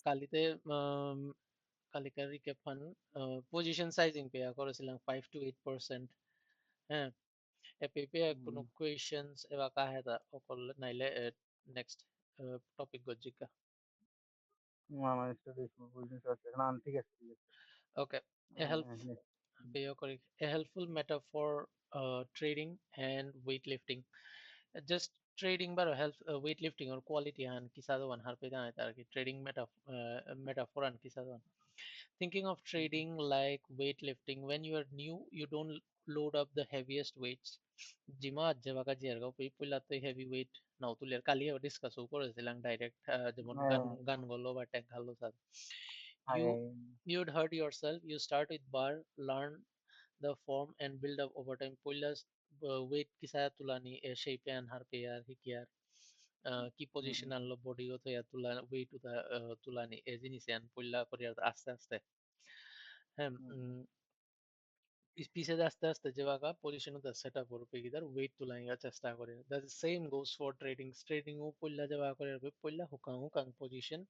কালিতে কালিকার recap fun position sizing পেয়া করেছিলাম 5 to 8%. হ্যাঁ, এপিপে কোনো কোয়েশনস এবা কাহেদা অকল নাইলে নেক্সট টপিক গজিকা। আমার স্টাডি বুঝতে পারছি না, ঠিক আছে ঠিক আছে। Okay, a help correct. A helpful metaphor, trading and weightlifting. Just trading but help weightlifting or quality and kisado one harpe na tarki trading metaphor and kisado one. Thinking of trading like weightlifting, when you are new, you don't load up the heaviest weights. Jima jebaka jerga people at the heavy weight now to lear kali discuss kরেছিলাম direct যেমন গান গলো বা ট্যাগ গালো sir you you'd hurt yourself. You start with bar, learn the form and build up over time. Poila weight কিসা তুলানি shape and harpe আর হিকিয়ার কি position আনলো body ও থইয়া তুলা wait তুলানি এই জিনিস আন পইলা করি আস্তে আস্তে হ্যাঁ পিছে আস্তে আস্তে যেভাবে পজিশন সেট আপ করবে কি তার ওয়েট তুলাইয়া চেষ্টা করে the same goes for trading ও পইলা যেভাবে করে পইলা হুকাং পজিশন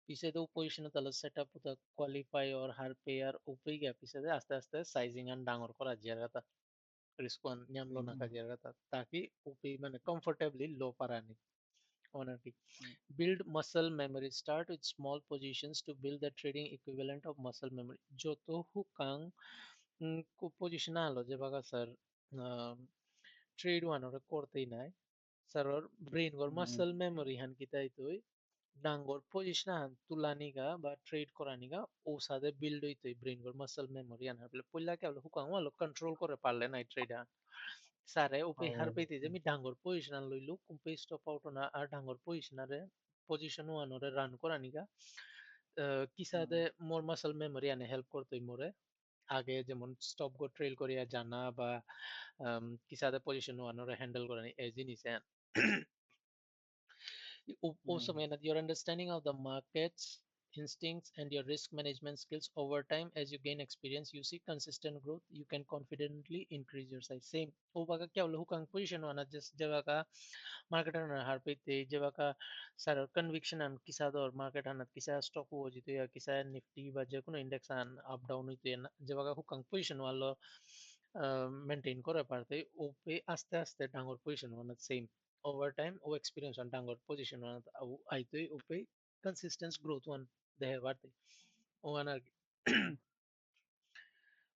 পিছে তো পজিশন তাহলে সেট আপ কোয়ালিফাই और हर पेयर ऊपर गया पीछे से आस्ते आस्ते साइजिंग एंड डांगर करा जाएगा रिस्पॉन न्यामलो ना का जाएगा ताकि ऊपर मैंने कंफर्टेबली लो पारानी owner की build muscle memory start with small positions to build the trading equivalent of muscle memory जो तो हुकांग को position आलो जे बागा सर trade one और करते ही ना सर और brain और muscle memory हन की ताई तो ডাঙ্গর পজিশন তুলানিগা বা ট্রেড করানিগা ও সাথে বিল্ড হইতে ব্রেন গর মাসল মেমোরি আনার বলে পইলা কে হুকাং হলো কন্ট্রোল করে পারলে নাই ট্রেডা সারে ওপে হার পেতে যে আমি ডাঙ্গর পজিশন লইলু কুম্পে স্টপ আউট না আর ডাঙ্গর পজিশনারে পজিশন ওয়ানরে রান করানিগা কিসাদে মোর মাসল মেমোরি আনে হেল্প করতই মোরে আগে যেমন স্টপ গো ট্রেল করিয়া জানা বা কিসাদে পজিশন ওয়ানরে হ্যান্ডেল করানি এই জিনিস also man, your understanding of the markets instincts and your risk management skills over time as you gain experience you see consistent growth you can confidently increase your size same वो बगा क्या बोले हुकांग position वाना जिस जगह का market आना हार पे ते जगह का सारा conviction आन किसा दो और market आना किसा stock हो जितो या किसा nifty बजे को index आन up down हुई तो जगह का हुकांग position वाला maintain করে পারতে ওপে আস্তে আস্তে ডাঙর position মানে same over time O experience on ডাঙর position মানে আইতে ওপে consistent growth one দেহে বাড়তে ও আর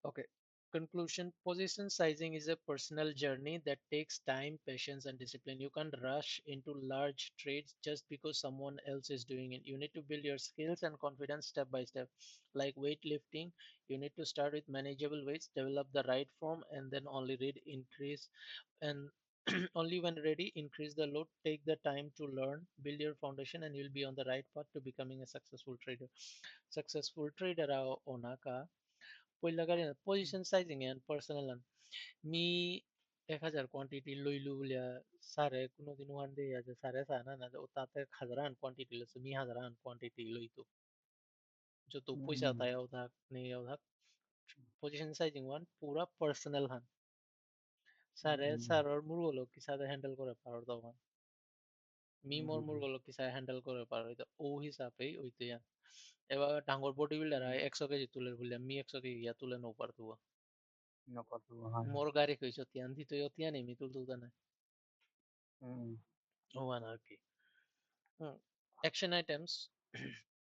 Okay. Conclusion. Position sizing is a personal journey that takes time, patience, and discipline. You can't rush into large trades just because someone else is doing it. You need to build your skills and confidence step by step. Like weightlifting, you need to start with manageable weights, develop the right form, and then only read increase and only when ready increase the load. Take the time to learn, build your foundation, and you'll be on the right path to becoming a successful trader. Successful trader onaka পইলা গাড়ি position sizing and personal মি 1000 quantity লইলু বলিয়া সারে কোনোদিন one day আছে সারে সানা না ও তাতে হাজারান কোয়ান্টিটি লইছে মি হাজারান কোয়ান্টিটি লইতো যত পয়সা তাই ও থাক নেই ও থাক পজিশন সাইজিং ওয়ান পুরা পার্সোনাল হান সারে সারর মুরগুলো কি সাথে হ্যান্ডেল করে পারো তখন মি মোর মুরগুলো কি সাথে হ্যান্ডেল করে পারো ও হিসাবেই ওইতে এবার ডাঙ্গর বডি বিল্ডার 100 কেজি তুলে বললাম মি 100 কেজি ইয়া তুলে নো পারতো মোর গাড়ি কইছো তিয়ান দিত তিয়ান এমি তুলতো না ওয়ান আর কি অ্যাকশন আইটেমস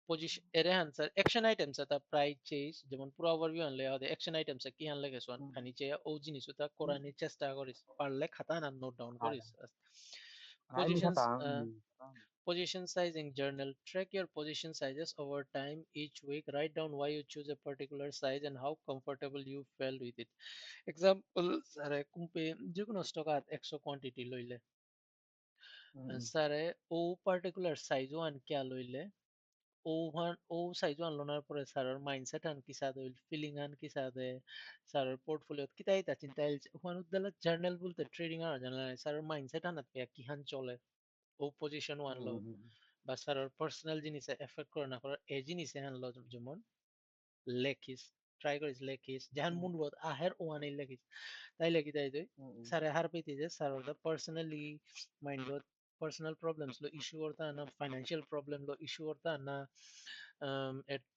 পজিশন এর আনসার অ্যাকশন আইটেমস তা প্রাইস চেজ যেমন পুরো ওভারভিউ আনলে হবে অ্যাকশন আইটেমস কি আনলে গেছন খানি চে ও জিনিস তা কোরানি চেষ্টা করিস পারলে খাতা না নোট ডাউন করিস positions position sizing journal track your position sizes over time each week write down why you choose a particular size and how comfortable you felt with it example sare kumpe যে কোনো stock 100 quantity লইলে স্যারে ও particular size one কিয়া লইলে ও size one লোনার পরে স্যারের mindset আন কিসা দইল feeling আন কিসা দে স্যারের portfolio কিতাই তা চিন্তা ওখান উদ্দালা জার্নাল বলতে ট্রেডিং আর জার্নাল স্যারের মাইন্ডসেট আনাত পেয়া কিহান চলে ও পজিশন ওয়ান লো বা স্যারের পার্সোনাল জিনিসে এফেক্ট করে না করে এই জিনিসে আনলো যেমন লেখিস ট্রাই করিস লেখিস যাহান মন বোধ আহের ওয়ানে লেখিস তাই লেখি তাই তুই স্যারে হার পেতে যে sir personally mind personal problems lo issue orta na financial problem lo issue orta na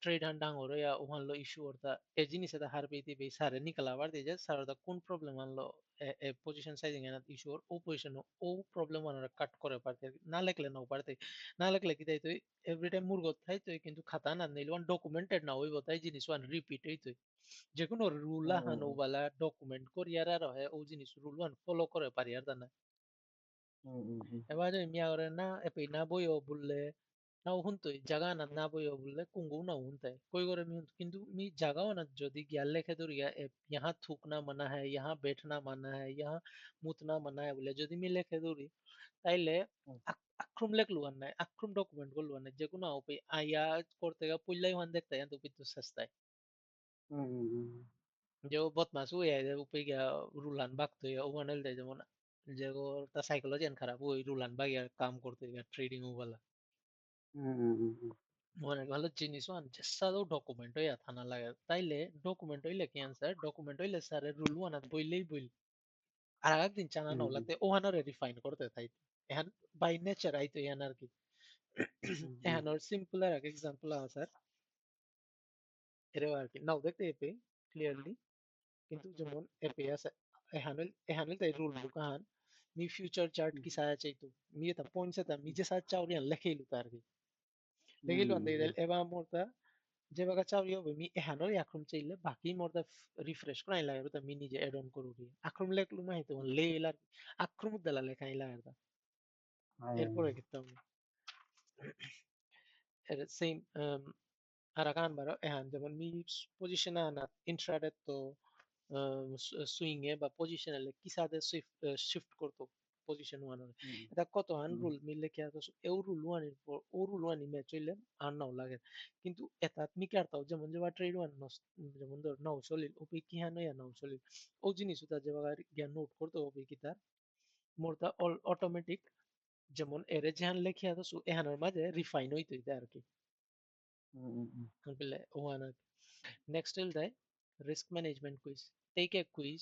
trade handang oro ya uhan lo issue orta e jinis eta harbe ti be sare nikala bar de je sare da কোন problem আনলো position sizing এর issue ও position ও problem আনারা কাট করে পারতে না লেখলে না পারতে না লেখলে কি তাই তুই এভরি টাইম মুরগত থাই তুই কিন্তু খাতা না নিল ওয়ান ডকুমেন্টেড না হইব তাই জিনিস ওয়ান রিপিট হই তুই যে কোনো রুল হানো বালা ডকুমেন্ট করিয়ার আর হয় ও জিনিস রুল ওয়ান ফলো করে পারি আর তা না এবারে মিয়া করে না এপি না বইও বললে না হুনতই জাগা না না বইও বললে কুঙ্গু না হুনতাই কই করে মি কিন্তু মি জাগাও না যদি জ্ঞান লেখে দরিয়া यहाँ थूकना मना है यहाँ बैठना मना है यहाँ मुतना मना है বলে যদি মি লেখে দরি তাইলে আক্রম লেখলু আর নাই আক্রম ডকুমেন্ট করলু আর নাই যে কোনো উপে আইয়া করতে গা পুইলাই ওয়ান দেখতে তো পিতু সস্তায় যে ও বদমাস ও উপে গিয়া রুলান বাগতো ও বানাইল দেয় যেমন যে ওর তা সাইকোলজি খারাপ ওই রুলান বাগিয়া কাম করতে গিয়া ট্রেডিং ও বলা মনে ভালো জিনিস ওয়ান যেসাদও ডকুমেন্ট হইয়া থানা লাগে তাইলে ডকুমেন্ট হইলে কি আনসার ডকুমেন্ট হইলে স্যারের রুল ওয়ান বইলেই বইল আর একদিন চানা নাও লাগতে ওহানোরে রিফাইন করতে থাই এখন বাই নেচার আইতো ইয়ান আর কি এখন ওর সিম্পল আর এক এক্সাম্পল আছে এর আর কি নাও দেখতে এপে ক্লিয়ারলি কিন্তু যেমন এপে আছে এহানুল তাই রুল বুক আহান মি ফিউচার চার্ট কি সায়া চাইতো মি এটা পয়েন্টস এটা মি যে সায়া চাউরিয়ান লেখাইলো তার কি লেখাইলো আন্দে এবার মোরতা যে বাগা চাউরি হবে মি এহানোর আক্রম চাইলে বাকি মোরতা রিফ্রেশ করাই লাগে তো মি নিজে এড অন করবি আক্রম লেখলু মাই তো লেইলার আক্রম উদ্দালা লেখাই লাগে এরপরে কিন্তু সেম Arakan baro ehan যেমন মি পজিশনে আনা ইন্ট্রাডে তো সুইং এ বা পজিশনালে কিসাদে শিফট করতো পজিশন ওয়ান এটা কত হান রুল মিললে কি আছে এও রুল ওয়ান এর পর ও রুল ওয়ান মে চলে আর নাও লাগে কিন্তু এটা মি কারতাও যেমন যে ট্রেড ওয়ান যেমন ধর নাও চলিল ওপি কি হান ইয়া নাও চলিল ও জিনিস ওটা যে বাগা জ্ঞান নোট করতে হবে কি তার মোরটা অটোমেটিক যেমন এরে যেহান লেখিয়া তো এহানের মাঝে রিফাইন হইতো আর কি বলে one Next is the risk management quiz. Take a quiz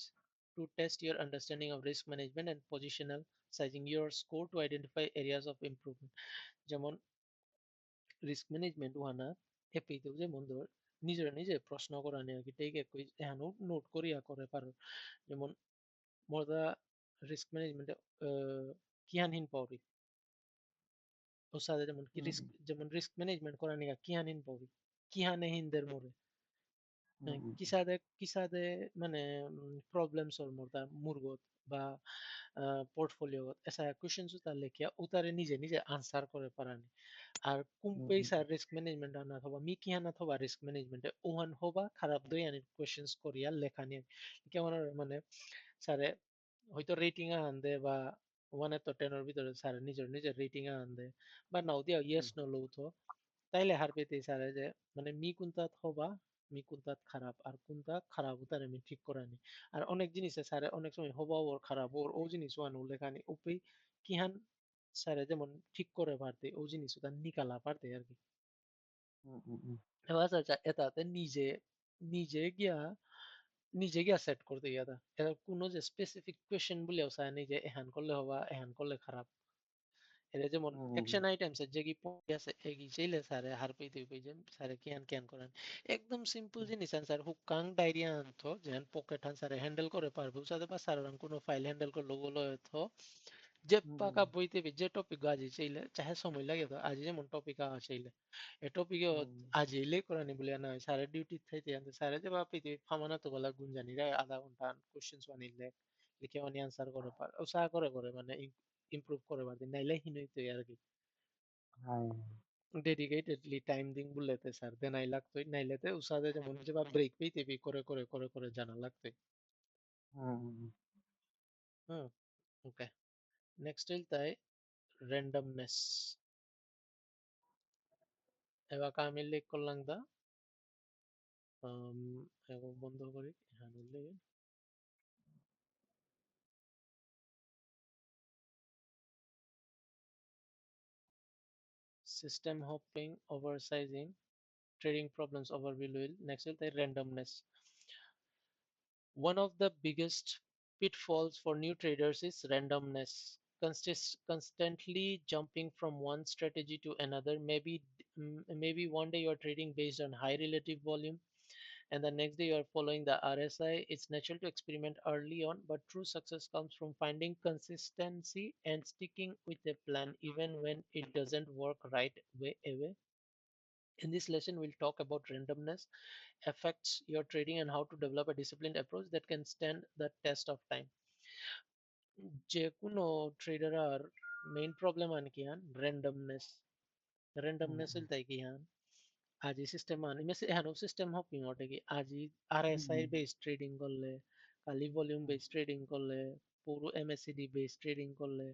to test your understanding of risk management and positional sizing your score to identify areas of improvement. যেমন রিস্ক ম্যানেজমেন্ট ওহানা এপিতেও যেমন ধর নিজের নিজে প্রশ্ন করা নিয়ে আর কি টেক এ কুইজ এহানো নোট করিয়া করে পারো যেমন মোরদা রিস্ক ম্যানেজমেন্টে কিহান হিন পাওরি ও সাথে যেমন কি রিস্ক যেমন রিস্ক ম্যানেজমেন্ট করা নিয়ে কিহান হিন পাওরি কিহানে হিনদের মোরে কিসাদে মানে প্রবলেম সলভ মুরগত বা পোর্টফোলিওত এসা কোশ্চেন তার লেখিয়া উতারে নিজে নিজে আনসার করে পারানি আর কুম্পেই স্যার রিস্ক ম্যানেজমেন্ট আনা থবা মি কি আনা থবা রিস্ক ম্যানেজমেন্টে ওহান হবা খারাপ দই আনি কোশ্চেন্স করিয়া লেখা নিয়ে কেমন মানে স্যারে হয়তো রেটিং আন দে বা ওয়ানে তো টেনের ভিতরে স্যার নিজের নিজের রেটিং আন দে বা নাও দিয়া ইয়েস নো লউথ তাইলে হার পেতে স্যারে যে মানে মি কুন্তাত হবা মি কুন্তাত খারাপ আর কুন্তা খারাপ তার আমি ঠিক করানি আর অনেক জিনিসে স্যারে অনেক সময় হবা ওর খারাপ ওর ও জিনিস ওয়ান উল্লেখানি উপি কিহান স্যারে যেমন ঠিক করে পারতে ও জিনিস ওটা নিকালা পারতে আর কি এবার আচ্ছা এটাতে নিজে নিজে গিয়া নিজে গিয়া সেট করতে গিয়া এটা কোনো যে স্পেসিফিক কোয়েশ্চেন বলেও চায় নি যে এহান করলে হবা এহান করলে খারাপ এটা যেমন অ্যাকশন আইটেমস যে কি পড়ে আছে এগি চাইলে স্যারে হার পেইতে পেয়ে স্যারে কিয়ান কিয়ান করেন একদম সিম্পল জিনিস স্যার হুকাং ডায়রিয়া আনতো যেন পকেট হান স্যারে হ্যান্ডেল করে পারবে সাথে বা স্যার কোনো ফাইল হ্যান্ডেল করলো বলো তো যে পাকা বইতে যে টপিক আজি চাইলে চাহে সময় লাগে তো আজি যেমন টপিক আওয়া চাইলে এ টপিকে আজি এলে করানি বলে না স্যারে ডিউটি থাইতে আনতে স্যারে যে বাপিতে ফামানা তো বলা গুঞ্জানি রে আধা ঘন্টা কোশ্চেন্স বানিলে লিখে অনি আনসার করে পার ও সা করে করে মানে ইমপ্রুভ করে পারতি নাইলে হিনইতো আর কি ডেডিকেটেডলি টাইম দিন বললেতে স্যার দে নাই লাগতো নাইলেতে উসাদে যেমন যে বা ব্রেক পেইতে বি করে করে করে করে জানা লাগতো হুম ওকে নেক্সট ইল তাই র্যান্ডমনেস এবার আমি লিখ করলাম দা এখন বন্ধ করি হ্যাঁ বললে system hopping oversizing trading problems overview next is the randomness. One of the biggest pitfalls for new traders is randomness. constantly jumping from one strategy to another. Maybe one day you're trading based on high relative volume, and the next day you're following the RSI. It's natural to experiment early on, but true success comes from finding consistency and sticking with a plan even when it doesn't work right away. In this lesson, we'll talk about randomness, affects your trading, and how to develop a disciplined approach that can stand the test of time. যে কোনো tedder আর main problem আন কি হান randomness il tai ki han আজি system আন ইমেস এহানো system হপি মটে কি আজি RSI base trading করলে কালি volume base trading করলে পুরো MSCD base trading করলে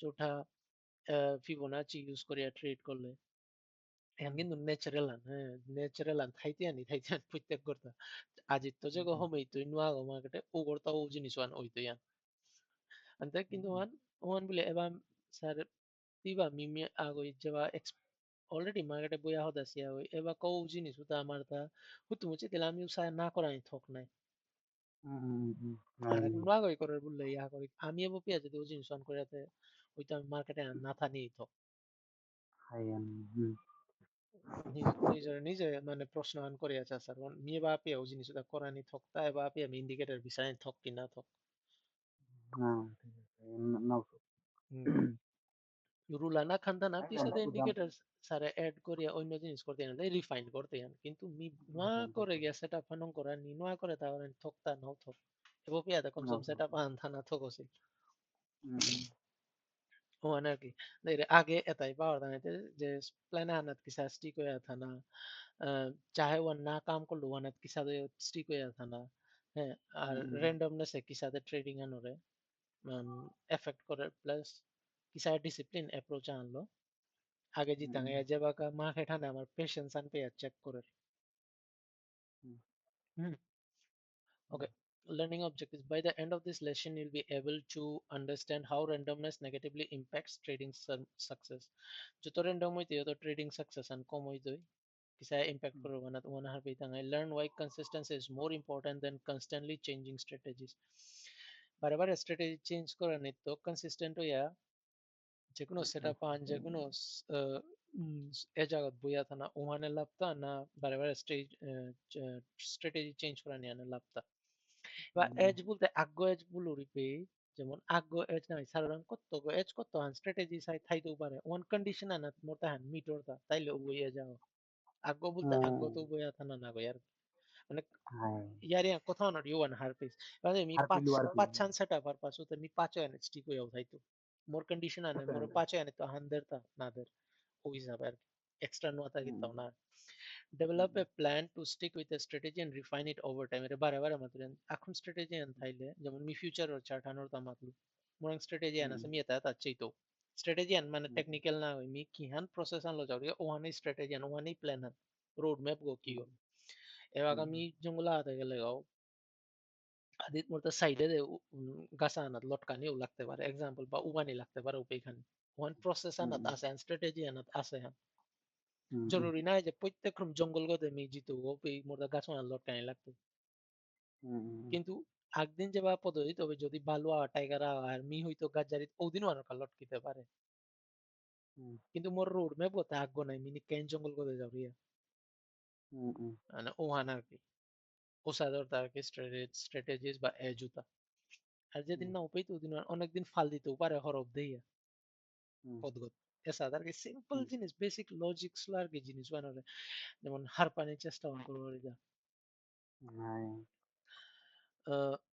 চোঠা ফিবোনাচি ইউজ করিয়া ট্রেড করলে এখন কিন্তু ন্যাচারাল আন থাইতে আনি প্রত্যেক করতা আজি তো যে হমেই তুই নোয়া মার্কেটে ও করতা ও জিনিস আন ওই তুই আন ante কিন্তু ওয়ান বলে এবার sir tiba mimi agoi jeba already market boya hoda sia oi eba ko jinis uta amarta hutu muche dilam yu sa na kora ni thok nai আর এখন রাগই করে বললে ইয়া করি আমি এবো পেঁয়াজ যদি ও জিনিস অন করে ওইটা আমি মার্কেটে না থানি তো নিজে নিজে মানে প্রশ্ন আন করে আছে স্যার নিয়ে বা পেয়ে ও জিনিস ওটা করানি থকতা এবা পেয়ে আমি ইন্ডিকেটর বিষয় থক কি না থক রুলানা খান্দানা পিছাতে ইন্ডিকেটর সারে অ্যাড করিয়া অন্য জিনিস করতে না রিফাইন করতে যান কিন্তু মি নোয়া করে গিয়া সেটআপ ফানং করা নি নোয়া করে তাহলে থকতা নাও থক এব পিয়াতে কমসম সেটআপ আন থানা থকসি ও আনাকি দেরে আগে এটাই পাওয়ার দাঁড়াইতে যে প্ল্যান আনাত কিসা স্টিক হয়ে থানা চাহে ওয়ান না কাম করলো ওয়ানাত কিসাতে স্টিক হয়ে থানা হ্যাঁ আর র্যান্ডমনেস এ কিসাতে ট্রেডিং আনরে এফেক্ট করে প্লাস কিসা ডিসিপ্লিন অ্যাপ্রোচ আনলো आगे जीतांगे या जब का माँ के ठाने हमारे पेशेंस अन पे चेक करे hmm. Okay, learning objectives. By the end of this lesson, you'll be able to understand how randomness negatively impacts trading success. जो random होती है तो trading success and कम होती है किसा impact करो वना हर पे तंग learn why consistency is more important than constantly changing strategies. बार-बार strategy change करो नहीं तो consistent हो या যেকোনো সেটআপ আন যেকোনো এ জায়গাত বইয়া থানা ওখানে লাভতা না বারে বারে স্ট্র্যাটেজি চেঞ্জ করা নিয়ে লাভতা বা এজ বলতে আগ্য এজ বলুরিপে যেমন আগ্য এজ নাই সাধারণ কত এজ কত হান স্ট্র্যাটেজি সাই থাইতেও পারে ওয়ান কন্ডিশন আনা মোটা হান মিটরতা তাইলে বইয়া যাও আগ্য বলতে আগ্য তো বইয়া থানা না গো আর মানে यार यहाँ कोথাও not you one her piece মানে मी पाच छान सेटअप আর পাঁচ তো मी पाच आहे स्टिक হয়ে উঠাইতো মোর কন্ডিশন আনে মোর পাঁচ आहे তো হান্দের তা নাদের ওই হিসাবে আর এক্সট্রা নোয়াতা কিতাও না develop a plan to stick with a strategy and refine it over time এটা বারে বারে মাত্র এখন স্ট্র্যাটেজি আন থাইলে যেমন মি ফিউচার ওর চার্ট আনোর তা মাতলু মোর স্ট্র্যাটেজি আন আছে মি এটা তাচ্ছেই তো স্ট্র্যাটেজি আন মানে টেকনিক্যাল না হই মি কি হান প্রসেস আন লো যাও ওহানি স্ট্র্যাটেজি আন ওহানি প্ল্যান আন रोड मैप गो कियो এবার আমি জঙ্গলা হাতে গেলে গাও আদিত মোর সাইডে গাছা আনাত লটকানি ও লাগতে পারে এক্সাম্পল বা উগানি লাগতে পারে ওইখানে ওয়ান প্রসেস আনাত আছে স্ট্র্যাটেজি আনাত আছে হ্যাঁ জরুরি না যে প্রত্যেক জঙ্গল গদে মি জিতো ওই মোর গাছ আনাত লটকানি লাগতো কিন্তু একদিন যে বা পদ্ধতি তবে যদি বালুয়া টাইগার আর মি হইতো গাজারি ওদিনও আনার লটকিতে পারে কিন্তু মোর রোড ম্যাপ গতে আগ্য নাই মিনি কেন জঙ্গল গদে যাও রিয়া মানে ওহানা আর কি ওসাদর তার কি স্ট্র্যাটেজিস বা এজুতা আর যেদিন না উপাইতো ওদিন অনেকদিন ফাল দিতেও পারে হরফ দিয়া পদগত এসা আর কি সিম্পল জিনিস বেসিক লজিক্স আর কি জিনিস বানারে যেমন হার পানির চেষ্টা করবো যা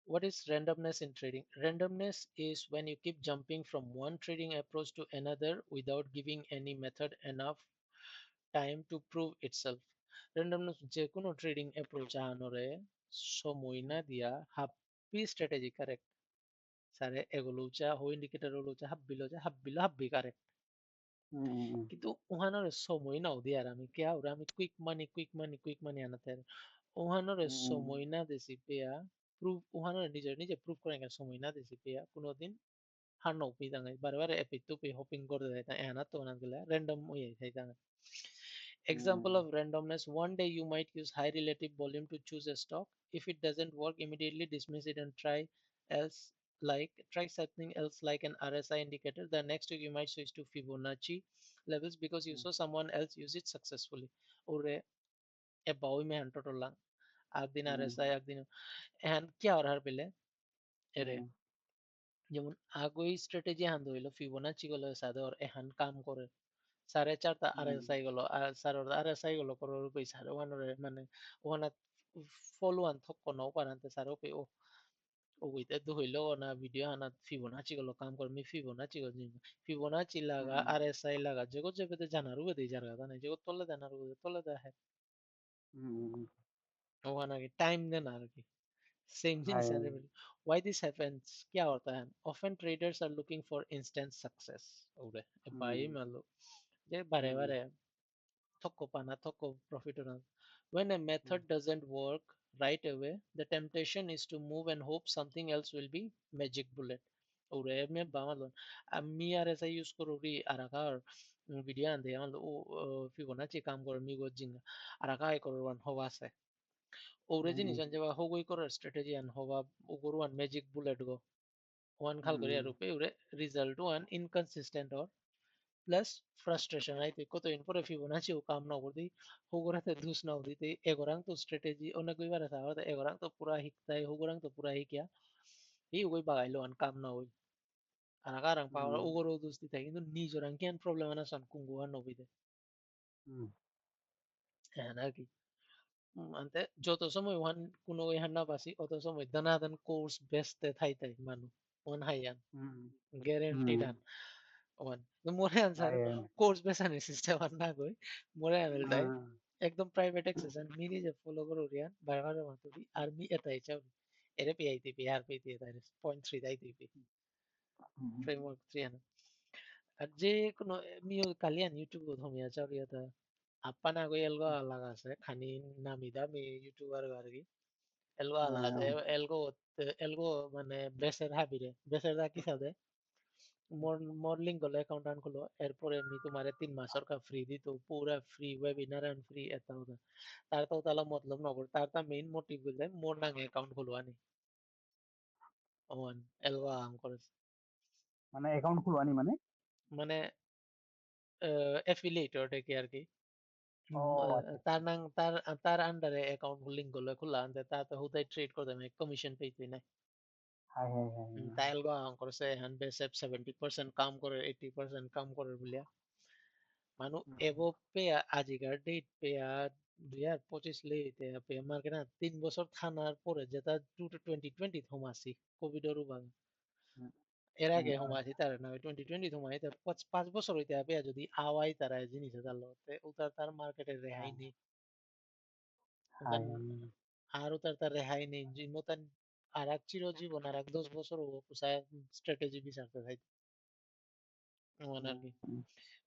what is randomness in trading? Randomness is when you keep jumping from one trading approach to another without giving any method enough time to prove itself. Randomness যে কোনো ট্রেডিং অ্যাপ্রোচ আনরে সময় না দিয়া হাপ্পি স্ট্র্যাটেজি কারেক্ট সারে এগুলো চা হো indicator হলো চা হাব্বিলো হাব্বি কারেক্ট কিন্তু ওহানোর সময় নাও দিয়ার আমি কে আর আমি কুইক মানি আনাতে ওহানোর সময় না দেছি পেয়া প্রুফ ওহানোর নিজে প্রুফ করে গেল সময় না দেছি পেয়া কোনোদিন হার নৌ পি দাঙ্গাই বারে বারে এপি তুপি হপিং করে দেয় তা এনা তো না গেলে র্যান্ডম হয়ে যায় দাঙ্গা example of randomness one day you might use high relative volume to choose a stock if it doesn't work immediately dismiss it and try else like try something else like an RSI indicator. The next week you might switch to Fibonacci levels because you saw someone else use it successfully. Or a bow में हंटो टोला आग दिन RSI आग दिन and क्या और हर बिले এরে যেমন আগই স্ট্র্যাটেজি হান হইলো ফিবোনাচি গুলো সাদে ওর এহান কাম করে সাড়ে চারটা RSI গুলো আর সাড়ে RSI গুলো করে রূপে সাড়ে ওয়ানরে মানে ওয়ানা ফলো আন থক্ক নও পারান্তে সাড়ে ওপে ও ও গইতে দু হইলো না ভিডিও হানা ফিবোনাচি গুলো কাম করে মি ফিবোনাচি গুলো জিন ফিবোনাচি লাগা RSI লাগা যেগো যেবে জানার উবে দেই জারগা জানে যেগো তলে জানার উবে তলে দেয় ওয়ানা কি টাইম দেন আর কি Same thing, sir. Why this happens? क्या होता है? Often traders are looking for instant success. ओरे भाई मान लो ये बारे बारे थोको पाना थोको profit होना. When a method doesn't work right away, the temptation is to move and hope something else will be magic bullet. ओरे मैं बामा लो. আমি আর ऐसा use करो री আরাকার ভিডিও আনতে আমার ও ফিবোনাচি কাম করে মি গো জিঙ্গা আরাকাই করো ওয়ান হওয়া আছে Origin jeba hogoi koror strategy and hoba uguru and magic bullet go one khal kori rupe ure result one inconsistent or plus frustration right koto in pore Fibonacci o काम ना कर दी होगोराते दूस ना होती ते एगोरंग तो strategy ओने कोई बार था होता एगोरंग तो पूरा हिकता है होगोरंग तो पूरा ही क्या ही कोई बागाइलो अन काम ना होई anakarang power ugoro dus di tayo no ni jorang kian problema na san kungguhan no bide anaki ante joto সময় ওয়ান কোনো ইহান না পাসি অত সময় দানাদান কোর্স বেচতে থাইতাই মানু ওয়ান হাইয়ান গ্যারেন্টিড হান ওয়ান মোরে আনসার কোর্স বেচানি সিস্টেম আর না গই মোরে আমেল তাই একদম প্রাইভেট এক্সেস আর মি নিজে ফলো করো রিয়ান বারবার মাতুরি আর মি এটাই চাও এরে পিআইতে পি আর পিতে তাই 0.3 তাইতে পি ফ্রেমওয়ার্ক 3 হান আর যে কোনো মিও কালিয়ান ইউটিউব ধমিয়া চাও রিয়াতা apa na ko elgo alaga se khani namida mi youtuber gargi elgo alaga se elgo মানে বেসের হাবিরে বেসের দা কি সাথে মডেলিং করলো অ্যাকাউন্ট খুলো এরপরে আমি তোমারে 3 মাসের কা ফ্রি দিত পুরা ফ্রি ওয়েবিনার এন্ড ফ্রি এত ওটা তার তো তালা মতলব নগর তার তা মেইন মোটিভ বলতে মোর নাং অ্যাকাউন্ট খুলবানি ওয়ান এলগো আম করে মানে অ্যাকাউন্ট খুলবানি মানে অ্যাফিলিয়েটর থেকে আর কি আচ্ছা তার নাং তার তার আন্ডারে অ্যাকাউন্ট লিংক করলে খোলা আনতে তাতে হুদাই ট্রেড করতে আমি কমিশন পেইতে না হাই হাই হাই তাই এলগো আম করছে হ্যান বেসেপ 70% কাম করে 80% কাম করে বলিয়া মানু এব পে আজিকার ডেট পে 2025 লেইতে পে মার্কেট 3 বছর থানার পরে যেটা 2020 থমাসি কোভিডের উবাং এর আগে হমাসি তার না 2020 থমাই 5 বছর হইতে আপে যদি আওয়াই তারা জিনিস তার লতে উতার তার মার্কেটে রেহাই নেই উতান আর উতার তার রেহাই নেই জিমতান আর এক চিরজীবন আর এক 10 বছর ও পুসায় স্ট্র্যাটেজি বিচারতে থাই মনে আর কি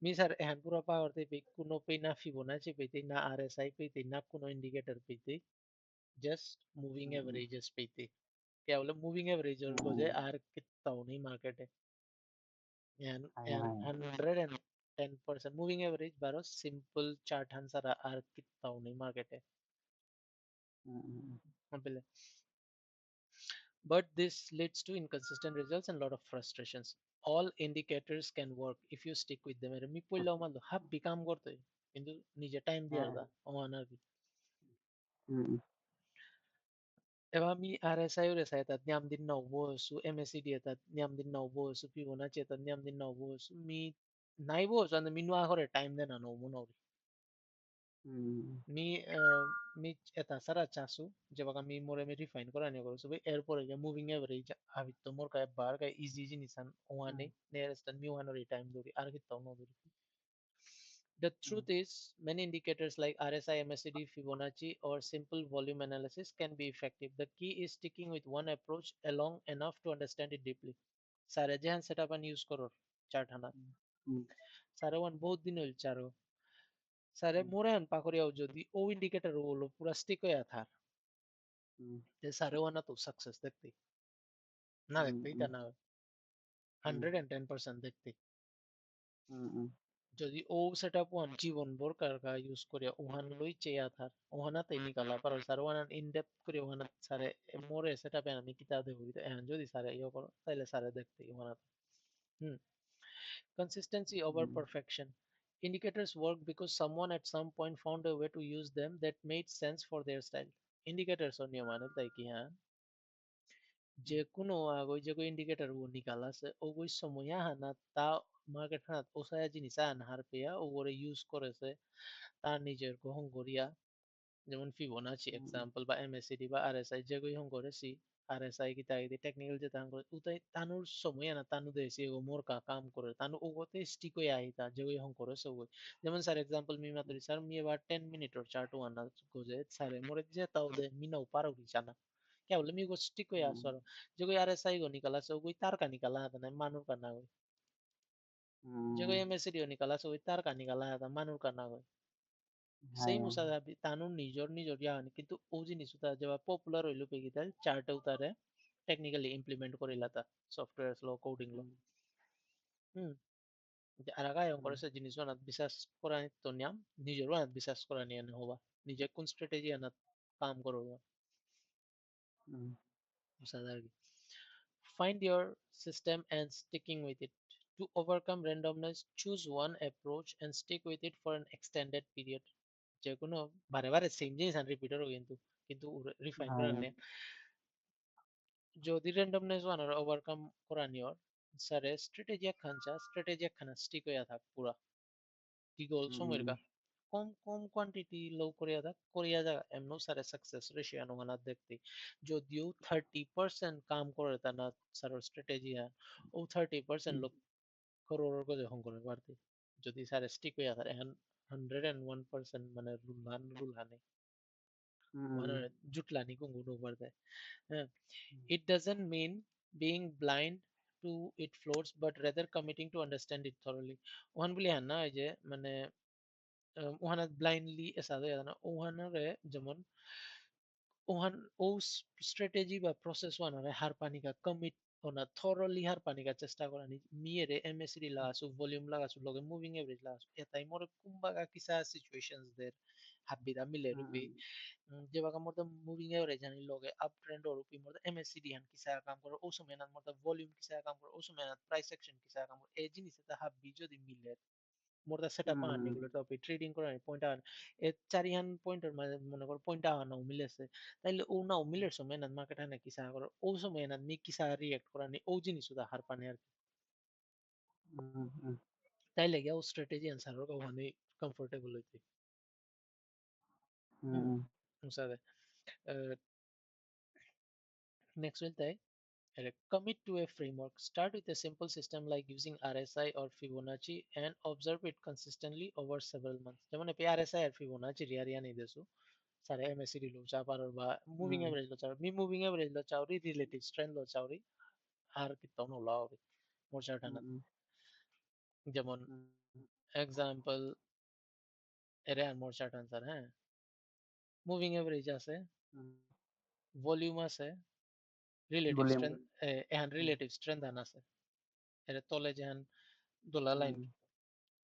मी सर एहन पूरा पावर ते पे कुनो पे ना फिबोनाची पे ते ना आरएसआई पे ते ना कुनो इंडिकेटर पे ते जस्ट मूविंग एवरेजेस पे ते क्या बोले मूविंग एवरेज और को जे आर कितना नहीं मार्केट है एंड 110% मूविंग एवरेज बारो सिंपल चार्ट आंसर आर कितना नहीं मार्केट है पहले but this leads to inconsistent results and a lot of frustrations all indicators can work if you stick with them এর মি পড়লাও মানলো হাব্বি কাম করতে কিন্তু নিজে টাইম দিয়ার দা ওমান আর কি এবার আমি RSI RSI tat niam din naubo su MACD tat niam din naubo su Fibonacci tat niam din naubo su mi naibo so and mi no ahore time den ano mo no mi mi eta sara chasu je baga mi more mi refine kora ne koro so be airport ya moving average abi to mor ka bar ka easy jinisan one nearest mi one or time dori ar ki to no dori the truth is, many indicators like RSI, MACD, Fibonacci, or simple volume analysis can be effective. The key is sticking with one approach long enough to understand it deeply. Sare jehan setup and use koror chart hana. Sare one বহুত দিন হইল চারো স্যারে মোরে আন পাকরিয়াও যদি ও indicator হলো পুরা stick হয়ে থার তে স্যারে ওনা তো সাকসেস দেখতে না দেখতে এটা না 110% দেখতে যদি ও সেটআপ ওয়ান জীবনভর কারকা ইউজ করিয়া ওহান লই চেয়া থার ওহানা তাই নিকালা পারো স্যার ওহান ইন ডেপথ করে ওহানা স্যারে মোরে সেটআপ আমি কিতা দেব এখন যদি স্যারে ইয়ে করো তাইলে স্যারে দেখতে ওহানা হুম consistency over perfection indicators work because someone at some point found a way to use them that made sense for their style indicators और नियम आने ताकि हाँ যে কোনো ওই যে ইন্ডিকেটর ও নিকালা আছে ওই সময় হানা তা মার্কেট হানা ওসায়া জিনিস আন হার পেয়া ওরে ইউজ করেছে তার নিজের গ্রহণ করিয়া যেমন ফিবোনাচি এক্সাম্পল বা এমএসিডি বা আরএসআই যেগুলো হং করেছি আরএসআই কি তাই টেকনিক্যাল যে তান করে উতাই তানুর সময় না তানু দেছি ও মোর কাম করে তানু ওগতে স্টিক হয়ে আইতা যেগুলো হং করেছে ওই যেমন sir example me Maturi sir me এবার 10 মিনিট ওর চার্ট ওয়ান গোজে স্যারে মোরে যে তাও দে মি নাও পারো কি জানা क्या बोले मी को स्टिक को याद सर जो कोई आरएसआई को निकाला सो कोई तार का निकाला था ना मानूर का ना कोई जो कोई एमएसडी को निकाला सो कोई तार का निकाला था मानूर का ना कोई সেই মুসাদা তানুর নিজর নিজর ইয়ানি কিন্তু ও জিনিস উতা যেবা পপুলার হইলো পেগিতাল চার্টে উতারে টেকনিক্যালি ইমপ্লিমেন্ট করিলাতা সফটওয়্যার লো কোডিং লো হুম আর আগায় করেছে জিনিস বানাত বিশ্বাস করা তো নিয়ম নিজের বানাত বিশ্বাস করা নিয়ে হবা নিজে কোন স্ট্র্যাটেজি আনাত কাম করবা মুসাদা আর কি find your system and sticking with it. To overcome randomness, choose one approach and stick with it for an extended period. যেকোনো বারে বারে সেম জিনিস আর রিপিট হবে কিন্তু রিফাইন করার নেই যদি randomness বানার ওভারকাম করা নিয়র স্যারে স্ট্র্যাটেজি একখানা স্টিক হইয়া থাক পুরা কি গোল সময়ের কা কম কম কোয়ান্টিটি লো করিয়া যা এমনও স্যারে সাকসেস রেশিও আনুমানা দেখতে যদিও 30% কাম করে তা না স্যার স্ট্র্যাটেজি ও 30% লোক crore ko যখন করে বাড়তি যদি স্যার স্টিক হইয়া থাকে এখন 101% মানে রুল হানে মানে জুটলানি কুঙ্গুর উপর দেয় হ্যাঁ it doesn't mean being blind to it floats but rather committing to understand it thoroughly ওহান বলি হ্যাঁ না এই যে মানে ওহানা ব্লাইন্ডলি এসা হয়ে না ওহানারে যেমন ওহান ও স্ট্র্যাটেজি বা প্রসেস ওয়ানারে হার পানিকা কমিট ওনা থরলি হার পানিকা চেষ্টা করা নি মিয়েরে এমএসডি লাগাছু ভলিউম লাগাছু লগে মুভিং এভারেজ লাগাছু এটাই মোরে কুম্বাগা কিসা সিচুয়েশনস দের হাবিরা মিলে রূপে যেবাকা মোর মুভিং এভারেজ হানি লগে আপ ট্রেন্ড রূপে মোর এমএসডি হান কিসা কাম করে ও সময় না মোর ভলিউম কিসা কাম করে ও সময় না প্রাইস সেকশন কিসা কাম করে এই জিনিস এটা হাবি যদি মিলে মোর দা সেটআপ আন এগুলো টপে ট্রেডিং করে পয়েন্ট আন এ চারিহান পয়েন্টের মানে মনে কর পয়েন্ট আনাও মিলেছে তাইলে ও নাও মিলের সময় না মার্কেট হানে কিসা করে ও সময় না নি কিসা রিয়েক্ট করা নি ও জিনিস ওটা হার পানে আর কি তাইলে গিয়া ও স্ট্র্যাটেজি আনসার ওর ওখানে কমফোর্টেবল হইতে হুম মুসাদে নেক্সট বলতে commit to a framework. Start with a simple system like using RSI or Fibonacci and observe it consistently over several months. যেমন আপনি RSI আর Fibonacci রিয়া নেই দেছো সারে MACD লো চা পারো বা মুভিং এভারেজ লো চাও মি মুভিং এভারেজ লো চাও রিলেটিভ স্ট্রেন্থ লো চাও আর কি তনো লাও মোর চার্ট হানা যেমন এক্সাম্পল এরে আর মোর চার্ট আনসার হ্যাঁ মুভিং এভারেজ আছে ভলিউম আছে রিলেটিভ স্ট্রেংথ এহান রিলেটিভ স্ট্রেংথ আন আছে এর তলে যেহান দোলা লাইন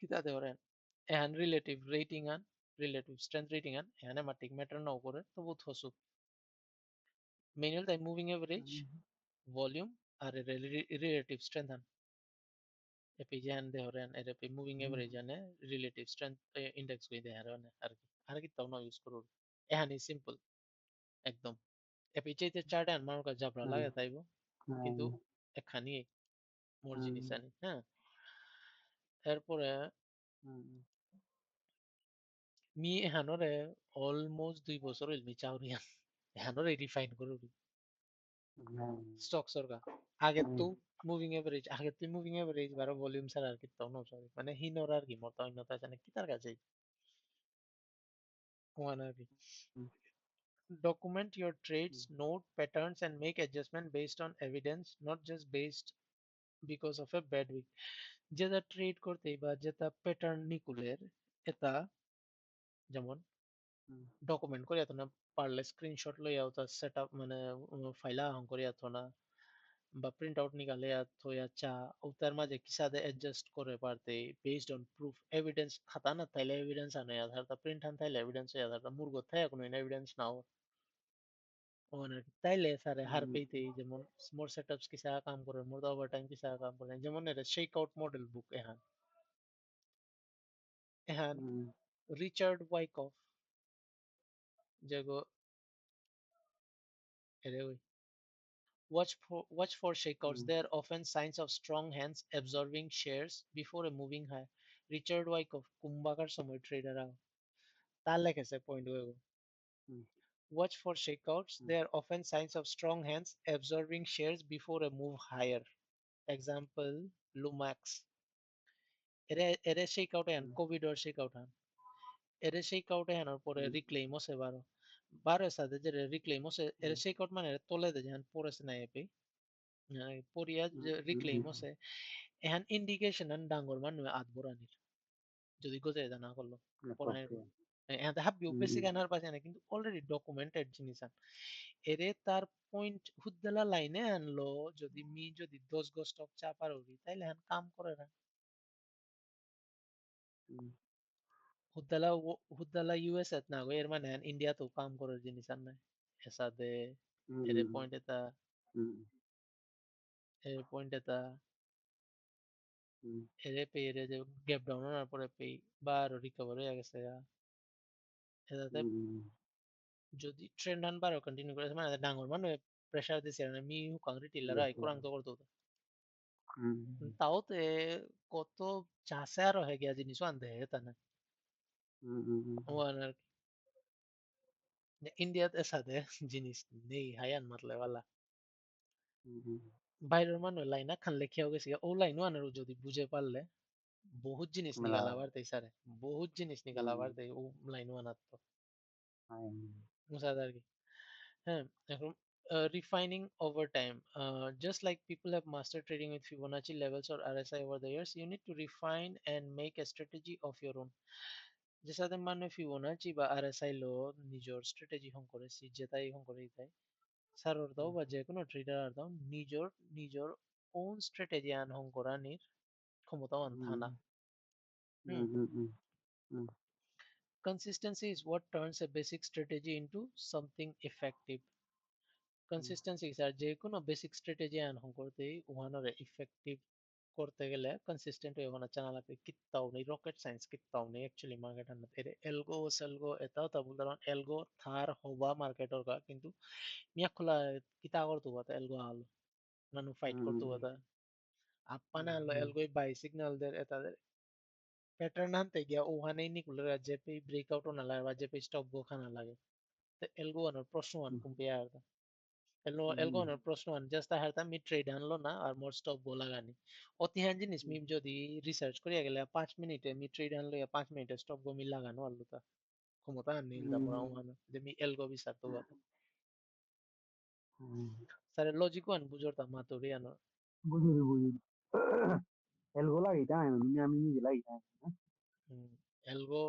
কিতা দে ওরেন এহান রিলেটিভ রেটিং আন রিলেটিভ স্ট্রেংথ রেটিং আন এহানে মাটিক ম্যাটার নাও করে তো বহুত হসু মেনুয়াল তাই মুভিং এভারেজ ভলিউম আর রিলেটিভ স্ট্রেংথ আন এপি যেহান দে ওরেন এর এপি মুভিং এভারেজ আনে রিলেটিভ স্ট্রেংথ ইন্ডেক্স কই দে হারনে আর কি তাও না ইউজ করো এহানি সিম্পল একদম এপি চাইতে চার্ট আন মানুষ জাবরা লাগে তাইবো কিন্তু একখানি মোর জিনিস আনি হ্যাঁ এরপরে মি এহানরে অলমোস্ট 2 বছর হইল মি চাউরিয়ান এহানরে রিফাইন করুরি স্টক সরকা আগে তো মুভিং এভারেজ বারো ভলিউম ছাড়া আর কি তো নো সরি মানে হিনর আর কি মত অন্যতা জানে কি তার কাছে ওয়ান আর কি document your trades note patterns and make adjustment based on evidence not just based because of a bad week যেটা ট্রেড করতে বা যেটা প্যাটার্ন নিকুলের এটা যেমন ডকুমেন্ট করে এত না পারলে স্ক্রিনশট লইয়াও তার সেটআপ মানে ফাইলা হং করে এত না বা প্রিন্ট আউট নিকালে থইয়া চা ওটার মাঝে কিসাদে অ্যাডজাস্ট করে পারতে বেসড অন প্রুফ এভিডেন্স খাতা না তাইলে এভিডেন্স আনে আধার তা প্রিন্ট আন তাইলে এভিডেন্স হয়ে আধার তা মুরগ থাই কোনো এভিডেন্স নাও ওখানে তাইলে স্যারে হার পেইতে যেমন মোর সেটআপস কিসা কাম করে মোর দা ওভারটাইম কিসা কাম করে যেমন এর শেক আউট মডেল বুক এহান এহান রিচার্ড ওয়াইকফ যেগো এরে ওই watch for shakeouts. They are often signs of strong hands absorbing shares before a moving high. Richard Wyckoff, কুম্বাকার সময় ট্রেডার তার লেখেছে পয়েন্ট গুলো watch for shakeouts. They are often signs of strong hands absorbing shares before a move higher. Example, Lumax. এরে shake out হ্যান Covid ওর shake out হ্যান এরে shake out হ্যান পরে reclaim হচ্ছে বারো সাথে যে রিক্লেইম হচ্ছে এরে শেক আউট মানে তোলে দে যেন পড়েছে না এপি পরিয়া রিক্লেইম হচ্ছে এহান ইন্ডিকেশন আন ডাঙ্গর মান আদ বোরানির যদি গোজে না করলো পরানের এহান হাব্বি বেশি গানার পাশে না কিন্তু অলরেডি ডকুমেন্টেড জিনিস আন এরে তার পয়েন্ট হুদ্দালা লাইনে আনলো যদি 10 গো স্টক চাপার উড়ি তাইলে হান কাম করে না হুদ্দালা ইউএস এত না গো এর মানে হান ইন্ডিয়া তো কাম করার জিনিস আন না এসা দে এর পয়েন্ট এটা এরে পে এরে যে গ্যাপ ডাউন হওয়ার পরে পে বা আরো রিকভার হয়ে গেছে এটাতে যদি ট্রেন্ড আন বারো কন্টিনিউ করে মানে ডাঙর মানে প্রেসার দিছে না মি হুকাং রিটেলার আই কুরাং তো করতো তাও তে কত চাষে আরো হয়ে গিয়া জিনিস আনতে হেতা না ওয়ানার ইন্ডিয়াতে সাথে জিনিস নেই হায়ান মাতলে ওয়ালা বাইরের মানুষ লাইনা খানলে খেয়েও গেছে ও লাইনও আনার যদি বুঝে পারলে বহুত জিনিস নিগালা পারতে স্যারে বহুত জিনিস নিগালা পারতে ও লাইনও আনার তো মুসাদ আর কি হ্যাঁ এখন refining over time. Just like people have mastered trading with Fibonacci levels or RSI over the years, you need to refine and make a strategy of your own. যে সাথে মানে ফিবোনাচি বা আরএসআই লো নিজের স্ট্র্যাটেজি হং করেছি যেটাই Hong করে তাই সারর দাও বা যে কোনো ট্রেডার দাও নিজের ওন স্ট্র্যাটেজি আন হং করানির ক্ষমতাবান থানা হুম consistency is what turns a basic strategy into something effective. Consistency আর যে কোনো বেসিক স্ট্র্যাটেজি আনহং করতে ওহানোর ইফেক্টিভ করতে গেলে কনসিস্টেন্ট হয়ে ওখানে চানা লাগবে কিত্তাও নেই রকেট সায়েন্স কিত্তাও নেই অ্যাকচুয়ালি মার্কেট আনতে এর এলগো সেলগো এটাও তা বলতে পারেন এলগো থার হবা মার্কেটর কা কিন্তু মিয়া খোলা কিতা করতো কথা এলগো আলো নানু ফাইট করতো কথা আপ্পানা আলো এলগো বাই সিগন্যাল দের এটাদের প্যাটার্ন আনতে গিয়া ওখানেই নিকুলের যে পে ব্রেকআউট না লাগে বা যে পে স্টপ গো খানা লাগে তো এলগো আনার প্রশ্ন আন কুম্পিয়া Elgo প্রশ্ন জাস্ট হারতা মি ট্রেড আনলো না আর মোর স্টপ গোলা গানি অতিহান জিনিস মি যদি রিসার্চ করিয়া গেলে 5 মিনিটে মি ট্রেড আনলো 5 মিনিটে স্টপ গো মি লাগানো আনলো তা ক্ষমতা আনিল তা পড়া ওহানো যে মি এলগো বিচার তো কথা স্যার লজিক ওয়ান বুঝরতা মাতুরি আনো বুঝি এলগো লাগাইতে হয় না আমি নিজে লাগাইতে হয় না এলগো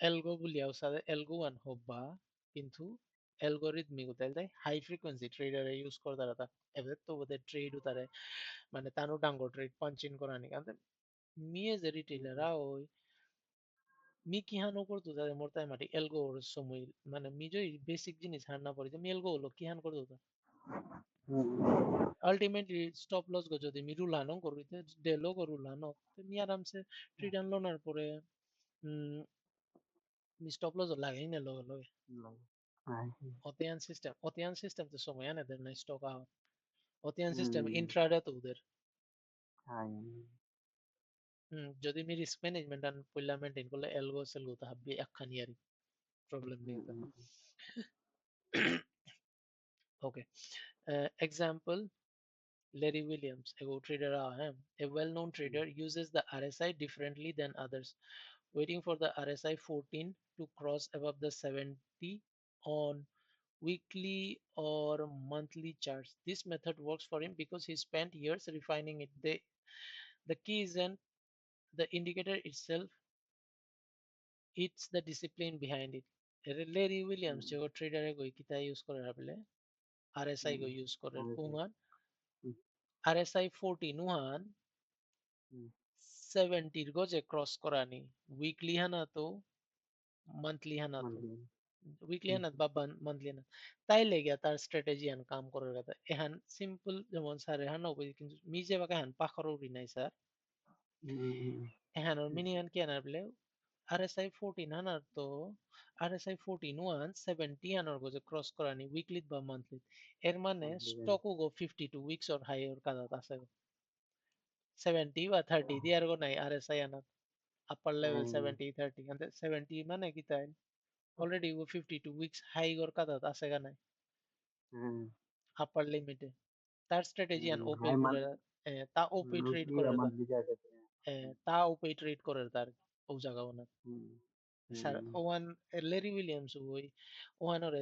এলগো বুলিয়াও স্যার এলগো ওয়ান হব্বা কিন্তু অ্যালগরিদমিক তাই হাই ফ্রিকোয়েন্সি ট্রেডারে ইউজ করে তারা এবার তো ওদের ট্রেড উতারে মানে তানো ডাঙ্গো ট্রেড পাঞ্চ ইন করানি কারণ মিয়ে যে রিটেলাররা ওই মি কি হানো করতো তাদের মোরতাই মাটি এলগো ওর সময় মানে মি যদি বেসিক জিনিস হার না পড়ি মি এলগো হলো কি হান করতো তা আলটিমেটলি স্টপ লস গো যদি মি রুল হানো করিতে ডেলো গো রুল হানো মি আরামসে ট্রেড আনলোনার পরে মি স্টপ লস লাগাই না লগে লগে অতিয়ান সিস্টেম তো সময় আনে দেয় না স্টক আউট অতিয়ান সিস্টেম ইন্ট্রাডে তো ওদের যদি মি রিস্ক ম্যানেজমেন্ট আন পয়লা মেইনটেইন করলে এলগো সেলগো তা হাবি একখানি আর প্রবলেম নেই তা ওকে example Larry Williams a trader a well-known trader uses the RSI differently than others waiting for the RSI 14 to cross above the 70 on weekly or monthly charts. This method works for him because he spent years refining it. The key isn't the indicator itself, it's the discipline behind it. Larry Williams जो trader है कोई कितना use कर रहा है RSI को use कर रहे हैं RSI 14 ওয়ান হুম, 70 গজে ক্রস করানি উইকলি হানা তো মান্থলি হানা তো মানলি। উইকলি হুম, হানা বা মান্থলি হানা তাই লেগে তার স্ট্র্যাটেজি আন কাম করার কথা এহান সিম্পল যেমন স্যার এহান ওই কিন্তু মিজে বাকা হান পাখরো নাই স্যার হুম, হুম, হুম, এহান ওর মিনিয়ান কি আনার বলে RSI 14 হানার তো RSI 14 ওয়ান 70 হানার গজে ক্রস করানি উইকলি বা মান্থলি এর মানে মানলি জানি। স্টক গো 52 উইকস ওর হাই ওর কাদা আছে 70 বা 30 দিয়ার গো নাই RSI আনার upper level হ্যাঁ, 70 30 and 70 মানে কি তাই already ও 52 weeks high গর কাদা আছে গানায় হ্যাঁ, upper limit এ তার স্ট্র্যাটেজি আন ওপে হাই মান, করে তা ওপে ট্রেড উইকলি করে মান্থলি জায়গাতে। তা ওপে ট্রেড করে তার ও জায়গা ওনা হুম, স্যার হুম, ওয়ান লেরি উইলিয়ামস ওই ওয়ান ওরে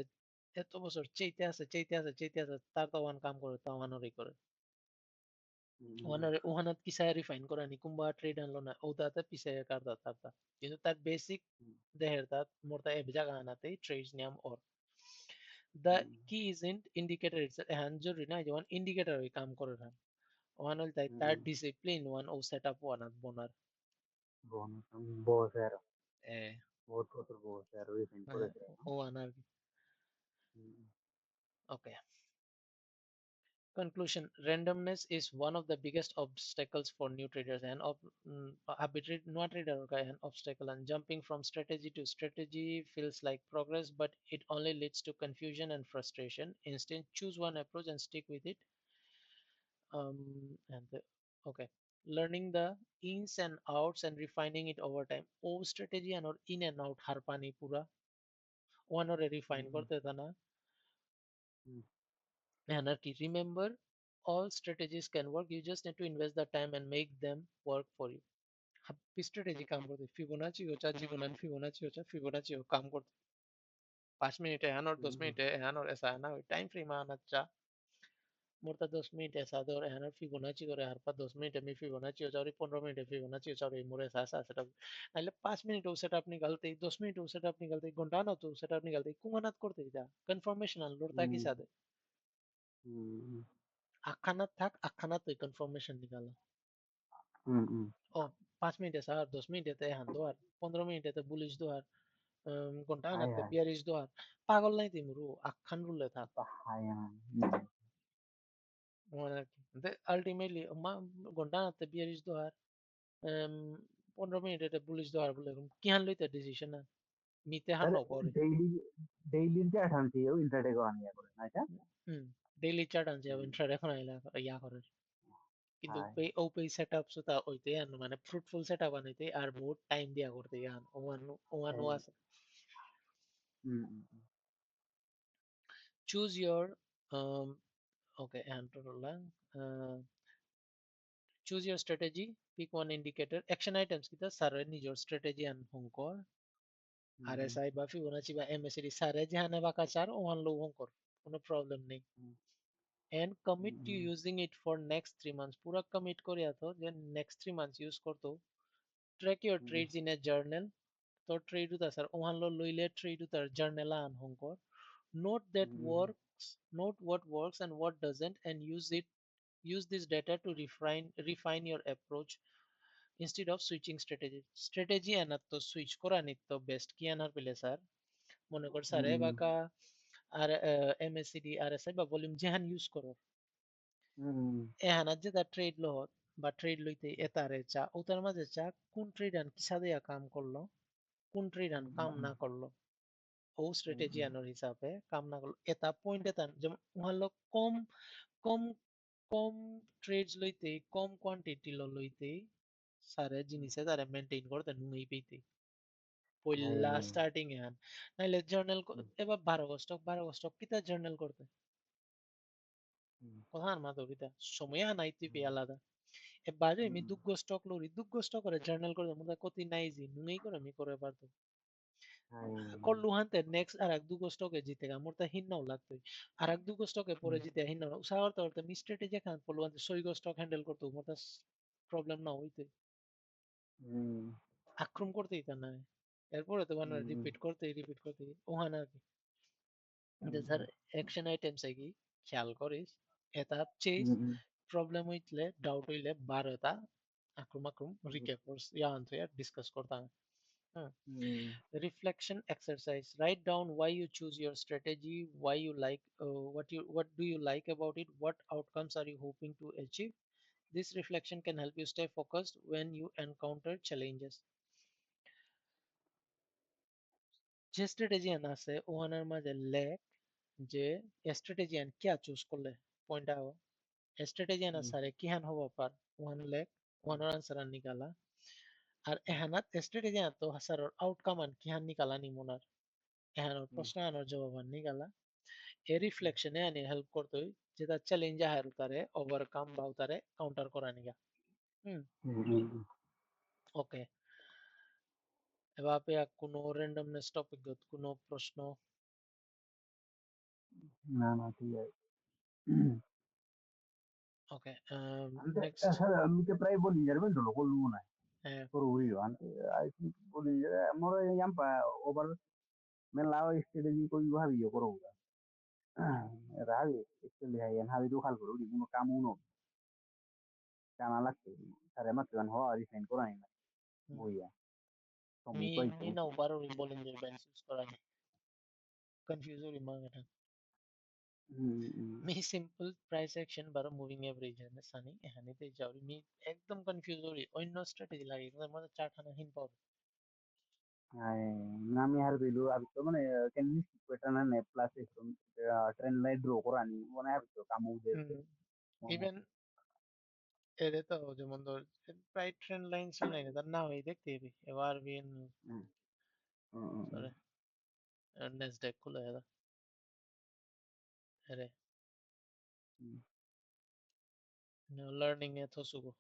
এত বছর চেইতে আছে তার তো ওয়ান কাম করে তা ওয়ান ওরে করে হুম, ওয়ান ওরে ওহানাত কিসায় রিফাইন করে নি কুম্বা ট্রেড আনলো না ও তাতে পিছায় কাটতা তারতা কিন্তু তার বেসিক হুম, দেহের তাত মোরতা এ জায়গা আনাতেই ট্রেডস নিয়ম ওর the hmm, key isn't indicator itself এখন জরুরি না যে ওয়ান ইন্ডিকেটর ওই কাম করে না ওয়ান হল তাই তার হুম, ডিসিপ্লিন ওয়ান ও সেট আপ ওয়ান বোনার bonus, boss era, eh boss otro boss era, recent por eso, ¿no? ও আনার Mm, okay conclusion randomness is one of the biggest obstacles for new traders and arbitrary not trader ka an obstacle and jumping from strategy to strategy feels like progress but it only leads to confusion and frustration instead choose one approach and stick with it and okay learning the ins and outs and refining it over time O strategy and or in and out harpani pura one or refine mm, korte tha na mm, and remember all strategies can work you just need to invest the time and make them work for you strategy কাম করতে Fibonacci ও চা জীবনান Fibonacci ও চা Fibonacci ও কাম করতে 5 মিনিটে হ্যান ওর 10 mm, মিনিটে হ্যান ওর এসা না ওই টাইম ফ্রেম আনা চা মোরতা 10 মিনিট এসা দর হ্যান ওর ফিবোনাচি করে আর পা 10 মিনিটে আমি ফিবোনাচি ও চাওরি 15 মিনিটে ফিবোনাচি ও চাওরি মোরে এসা এসা সেটা নাইলে 5 মিনিট ও সেটা আপনি গলতে 10 মিনিট ও সেটা আপনি গলতে ঘন্টা না তো সেটা আপনি গলতে কুমানাত করতে যা কনফার্মেশন আন লোরতা কি mm, সাথে mm, আখানাত থাক আখানাত তুই কনফার্মেশন নিকালা mm, mm, ও 5 মিনিটে স্যার 10 মিনিটে হান দোয়ার 15 মিনিটে পুলিশ দোয়ার ঘন্টা hay আনাতে hay, বিয়ারিশ দোয়ার পাগল নাই তুই মুরু আখান রুলে থাক apa hay মানে আর কি আলটিমেটলি ঘন্টা আনাতে বিয়ারিশ দোয়ার 15 মিনিটে পুলিশ দোয়ার বলে কি হান লইতে ডিসিশন না নিতে হান তাহলে নকরে ডেইলি ডেইলির যে আঠান্তি ও ইন্টারডে করে আনিয়া করে না এটা। হুম ডেইলি চার্ট আনছে হুম, ইন্ট্রাডে এখন আইলা ইয়া করার কিন্তু হাই, ওপে সেট আপ সুতা ওইতে আন মানে ফ্রুটফুল সেট আপ আনিতে আর বহুত টাইম দিয়া করতে ইয়ান ওয়ান এই, আছে হুম, হুম, choose your okay and choose your strategy pick one indicator action items kita sare নিজের strategy and হুঙ্কর hmm, hmm, RSI বা Fibonacci বা MACD সারে যেখানে বাঁকা চার ওখান লো হুঙ্কর কোনো প্রবলেম নেই হুম, and hmm, commit to hmm, using it for next 3 months পুরা commit করিয়া তো যে next 3 months use করতো track your hmm, trades in a journal তো trade উতা স্যার ওখান লো লইলে trade উতার journal An হুঙ্কর note that hmm, works note what works and what doesn't and use this data to refine your approach instead of switching strategy আনার তো switch করা নিত best কি আনার পেলে স্যার মনে কর স্যার হুম, বাকা আর এমএসসিডি আরএসআই বা ভলিউম যেহান ইউজ করো হুম, এহানাত যে তার ট্রেড লহত বা ট্রেড লইতে এতারে চা ওতার মাঝে চা কোন ট্রেড আন কিসা দিয়া কাম করলো কোন ট্রেড আন কাম হুম, না করলো ও স্ট্র্যাটেজি হুম, আনোর হিসাবে কাম না করলো এটা পয়েন্ট এটা যেমন উহার কম কম কম ট্রেডস লইতে কম কোয়ান্টিটি লইতে সারে জিনিসে তারা মেনটেন করতে নুই পেইতে পইলা এই, স্টার্টিং এ আন নাইলে জার্নাল হুম, এবার 12 স্টক কিতা জার্নাল করতে হুম, কোথার মা দরিতা সময় নাই তুই আলাদা এবারে আমি হুম, দুগ্গ স্টক করে জার্নাল করে মুদা কতি নাই জি নুই করে আমি করে পারতো হাই, করলু হানতে নেক্সট আর এক দুগো স্টকে জিতে গা মোর তা হিন্নাও লাগতো আর এক দুগো স্টকে পরে হুম, জিতে হিন্না উসাহর তো মি স্ট্র্যাটেজি খান পড়লো হানতে সইগো স্টক হ্যান্ডেল করতো মোর তা প্রবলেম না হইতে হুম, আক্রমণ করতেই তা না এরপরে তো মানে হুম, রিপিট করতে ওখানে আর কি যে হুম, স্যার অ্যাকশন আইটেমস কি খেয়াল করিস এটা চেস হুম, problem হইলে ডাউট হইলে বার এটা আক্রম আক্রম রিক্যাপ কোর্স ইয়ান তো ডিসকাস করতাম হ্যাঁ reflection exercise, write down why you choose your strategy, why you like what do you like about it, what outcomes are you hoping to achieve. This reflection can help you stay focused when you encounter challenges. যে strategy আন আছে ওহানের মাঝে লেখ যে strategy আন কিয়া choose করলে point আও strategy আন সারে কিহান হবো পার ওহান লেখ ওহানের আনসার আন নিকালা আর এহানাত স্ট্র্যাটেজি আন তো হাসারর আউটকাম আন কিহান নিকালা নিমুনার এহানোর প্রশ্ন আনোর জবাব আন নিকালা এ রিফ্লেকশনে আনি হেল্প করতোই যেটা চ্যালেঞ্জ আহার উতারে ওভারকাম বা উতারে কাউন্টার করা নিগা ওকে এবার আপনি কোনো র্যান্ডমনেস টপিক কোনো প্রশ্ন না না ঠিক আছে ఓకే. అంటే నెక్స్ట్ అసలు మీకు ప్rai boli jarben lo ko luna eh, por uri ante I think boli moro yampa over men lao strategy ko yu habi yo koro rabi actually hay en habi do khal koro di uno kamu uno kana lakte sare mat kan ho ari sen kora ni boya me tomi koi me ko నా borrow రిబోలింగ్ benefits করানি confuse হই মাগাটা మీ simple price action বারো moving average এনে Sunny এহানিতে যাওরি me একদম confuse হই অন্য strategy লাগে এর মধ্যে চারখানা হিন পাওয়া ay nami har bilu abi to mane ken ni kwetana ne plus trend line draw kora ni mone abi to kamu de even এদের তো যেমন ধর প্রায় ট্রেন্ড লাইন লাইন তার না হই দেখতে হবে এবার বিন সরি নেসডেক খুলে এরা এরে লার্নিং এ তো সুগো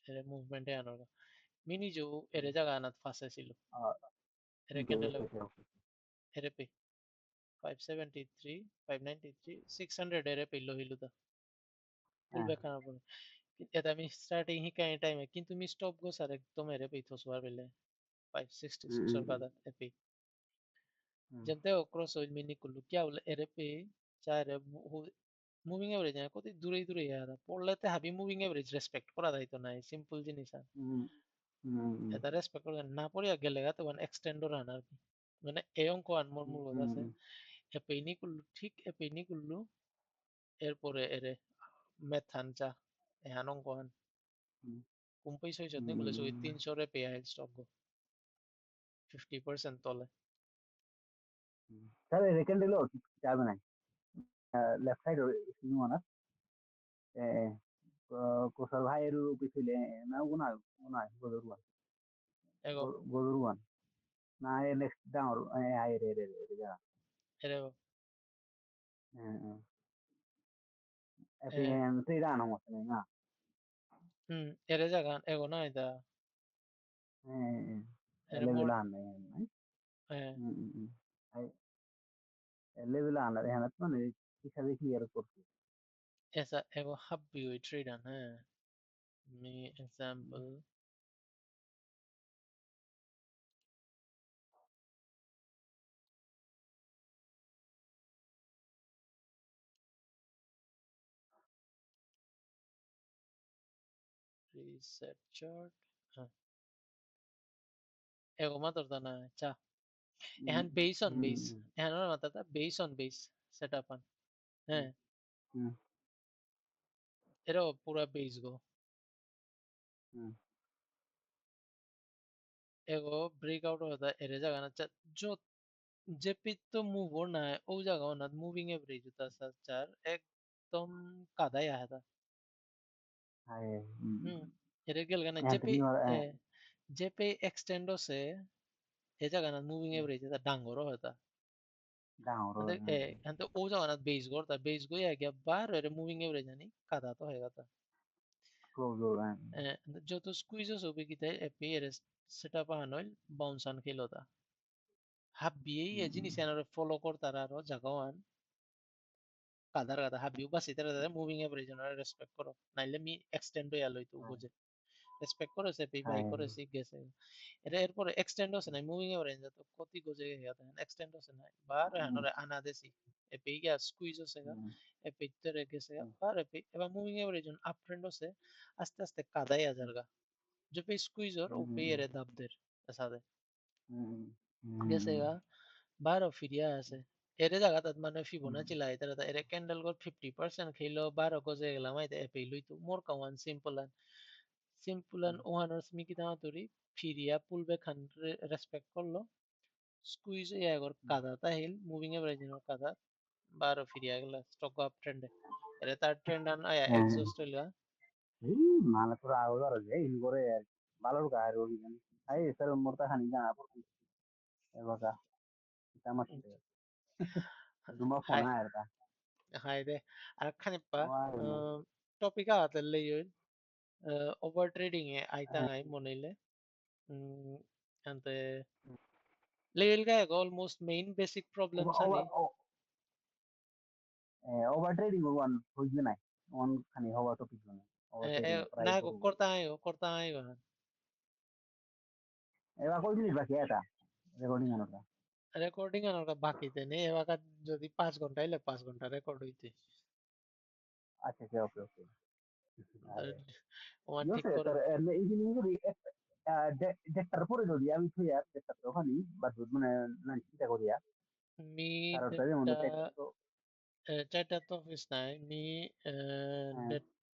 এরে মুভমেন্টে আনোর মিনি जो এরে জায়গা আনাত ফাঁসে ছিল এরে ক্যান্ডেল এরে পে 573 593 600 এরে পেলো হিলুদা ফুল ব্যাক আনার পরে এটা আমি স্টার্টিং হিকা এই টাইমে কিন্তু মি স্টপ গো স্যার একদম এরে পে থসবার বেলে 566 और কাদা এপি जब क्रॉस ऑयल में निकलू क्या बोले एरे पे चाहे रे মুভিং এভারেজ না কত দূরে দূরে ইয়ার পড়লেতে হাবি মুভিং এভারেজ রেসপেক্ট করা যাইতো না সিম্পল জিনিস আর এটা রেসপেক্ট করে না পড়িয়া গেলে গা তখন এক্সটেন্ডর আন আর কি মানে এই অঙ্ক আন মোর মূল কথা আছে এপেইনি করলু ঠিক এপেইনি করলু এরপরে এরে মেথান চা এহান অঙ্ক আন কুম পয়সা হইছত নি বলে ওই 300 রে পে আইল স্টক গো 50% তলে sare recent lo chabe na left side sinu ana kosar bhai eru pisile na una godoruan এগো godoruan na next down ai re ja এরে api tri dan ho mo na হুম এরে জায়গা এগো না এটা এরে মোর level an ai ai level an re hanat মানে কিভাবে ক্লিয়ার করতে ऐसा एगो हब्बी हुई ट्रेडन है मी एग्जांपल reset chart हाँ एगो मत होता ना अच्छा एहन base एहन और मत था based on base setup है एरो पूरा base गो एगो breakout होता है एरे जगह ना अच्छा जो जेपी तो मूव होना है ओ जगह होना मूविंग एवरेज होता है चार एकदम कादा ही आया था ai एरे गल गना जेपी Anthony or जेपी एक्सटेंडो से ये जगह ना मूविंग एवरेज था डांगोरो होता down అంటే or అంటే ओ जगह ना बेस गोर था बेस गो या गया बार रे मूविंग एवरेज नहीं कादा तो हैगा था close or जो तो स्क्वीजेस हो भी किते एपी सेटअप हानोइल बाउंस आन खेलो था হাব্বিয়ে এই জিনিস এনারে ফলো করতারা আরো জাগাওয়ান কাদার কাদা হাব্বিও বাস ইতারা মুভিং এভারেজ এনারে রেসপেক্ট করো নাইলে মি এক্সটেন্ড হইয়া লইতো বুঝে রেসপেক্ট করেছে পি বাই করেছি গেছে এটা এরপরে এক্সটেন্ড হচ্ছে না মুভিং এভারেজ তো কতি গজে গিয়া থাকে এক্সটেন্ড হচ্ছে না বার হানরে আনা দেছি এপে গিয়া স্কুইজ আছে গা এপে ইত্তরে গেছে গা আর এপে এবার মুভিং এভারেজ আপ ট্রেন্ড আছে আস্তে আস্তে কাদাই আজারগা जो पे स्क्वीजर ओ पे এরে দাব দের সাথে গেছে গা বারো ফিরিয়া আছে এরে জায়গা তাত মানে ফিবোনাচি লাই তারা এরে ক্যান্ডেল গর 50% খেলো বারো গজে গেলাম আইতে এপে লইতো মোর কাওয়ান সিম্পল অ্যান্ড ওহানোর স্মিকি দামা তরি ফিরিয়া পুলবে খান রেসপেক্ট করলো স্কুইজ এগর কাদা তাহিল মুভিং এভারেজ কাদা বারো ফিরিয়া গেল স্টক আপ ট্রেন্ডে এরে তার ট্রেন্ড আন আয়া এক্সস্ট হইলা mana pura ago daro je in gore balor ga aro gi ai sar morta khani na por e baka tamaste duma hi phone aerta hi দে আর খানিপ্পা wa no টপিক আতে লইও ওভার ট্রেডিং এ আইতা আই মনেলে ante legal ga almost main basic problems over ani over trading one hojbe nai one khani hawa topic one over trading try na go koru korta ayo eba koi minute baki eta recording onota recording আনার বাকিতে নেই এবার যদি 5 ঘন্টা হইলে 5 ঘন্টা record হইতে acha okay okay okay are Oman yo ঠিক se করো tar evening ri dektar pore jodi ami thoi ar dektar to khani bas mane nan chita koriya me karar tabe ডেটটা mondo tek to চারটা তো office নাই me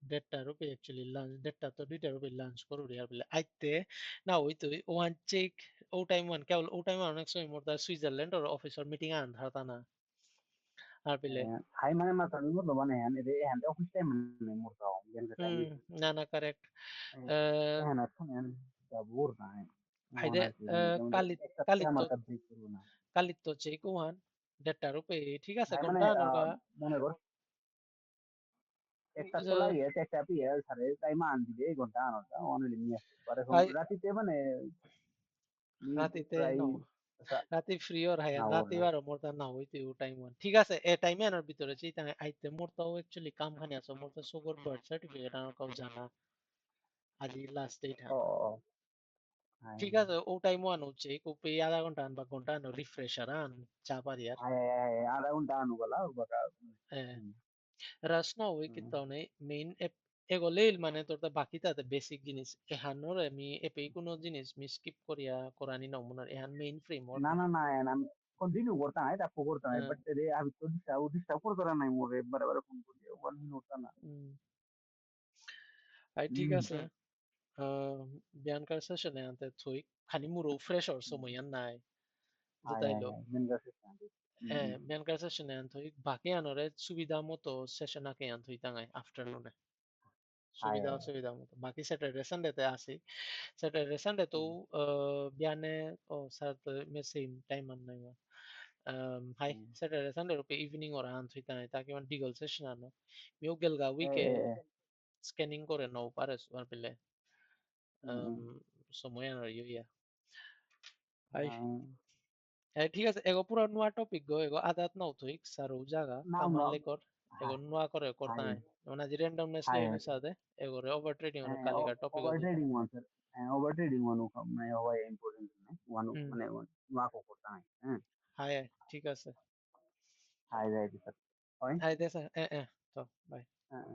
ডেটটা রূপে actually lunch ডেটটা তো 2টা রূপে লাঞ্চ করু আর বলে আইতে না হইতো ওয়ান চেক ও টাইম ওয়ান কেবল ও টাইম অনেক সময় মোর সুইজারল্যান্ড আর অফিসর মিটিং আন থাকা না আর বলে hai mane ma tan mo do bane han ede han office time ne mo to gen ka time ide না না correct han athon han da bor na hai mo হাইদে na ki ni jemon কালিত ek satte কালিত তো amar ka break koru na কালিত তো check one ডেটটা রূপে ঠিক আছে hai mane ঘন্টা আনোর গা mone kor একটা তো লাগে একটা পিয়ে সারে তাই মান দিবে এই ঘন্টা আনোটা অনলি নিয়ে আসতে পারে এখন হাই রাতিতে মানে নি রাতিতে প্রায় ন রাতি ফ্রি ওর হাই না ওর রাতি না বারো মোর তা না হইতে ও টাইম ওয়ান ঠিক আছে এ টাইমে আনার ভিতরে চিন্তা নাই আইতে মোর তাও অ্যাকচুয়ালি কাম খানি আছে মোর তো সুগর বার্থ সার্টিফিকেট আনার কাউ জানা আজি লাস্ট ডেট ও হান ও হাই ঠিক আছে ও টাইম ওয়ান হচ্ছে কোপে আধা ঘন্টা আন বা ঘন্টা আনো রিফ্রেশার আন চা পারি আর হাই হাই আধা ঘন্টা আনু গলা বাকা রাসনা ওই কিন্তু নেই মেইন এগো লেইল মানে তোর তা বাকি তাতে বেসিক জিনিস এহানোর আমি এপে কোনো জিনিস মি স্কিপ করিয়া করানি নমুনার এহান মেইন ফ্রেমওয়ার্ক না না না আমি কন্টিনিউ করতা নাই তা করতা নাই বাট রে আমি তো ডিস্টার্ব করতা নাই মোরে বারে বারে ফোন করি ওয়ান মিনিট না আই ঠিক আছে Bianca session ante thui khani muro fresh or so moyan nai হাই হাই jetailo হাই মেন গাছে Bianca session ante thui baki anore subida moto session ake ante thui tangai afternoon e হাই subida subida moto baki Saturday Sunday te asi Saturday Sunday to biane o sat me same time an nai hai Saturday Sunday rupe evening or ante thui tangai taki man deagle session ano mi ogel ga week e scanning করে নাও পারে আর পেলে সময় আর ইয়া Ay, ঠিক আছে এগো পুরা নুয়া topic গো এগো আদাত নাও তুই সারো জায়গা নাও নাও কামালে কর এগো নুয়া করে করতা হাই নাই মানে যে র্যান্ডমনেস হাই লই নি সাদে এগো রে ওভার ট্রেডিং অন হ্যাঁ কালিকা টপিক ওভার আছে ট্রেডিং ওয়ান স্যার হ্যাঁ ওভার ট্রেডিং ওয়ান মানে হওয়াই ইম্পর্টেন্ট নয় ওয়ান হুম মানে নোয়া কো করতে হয় হ্যাঁ হাই ঠিক আছে হাই যাই স্যার হয় হাই দেশ তো বাই হ্যাঁ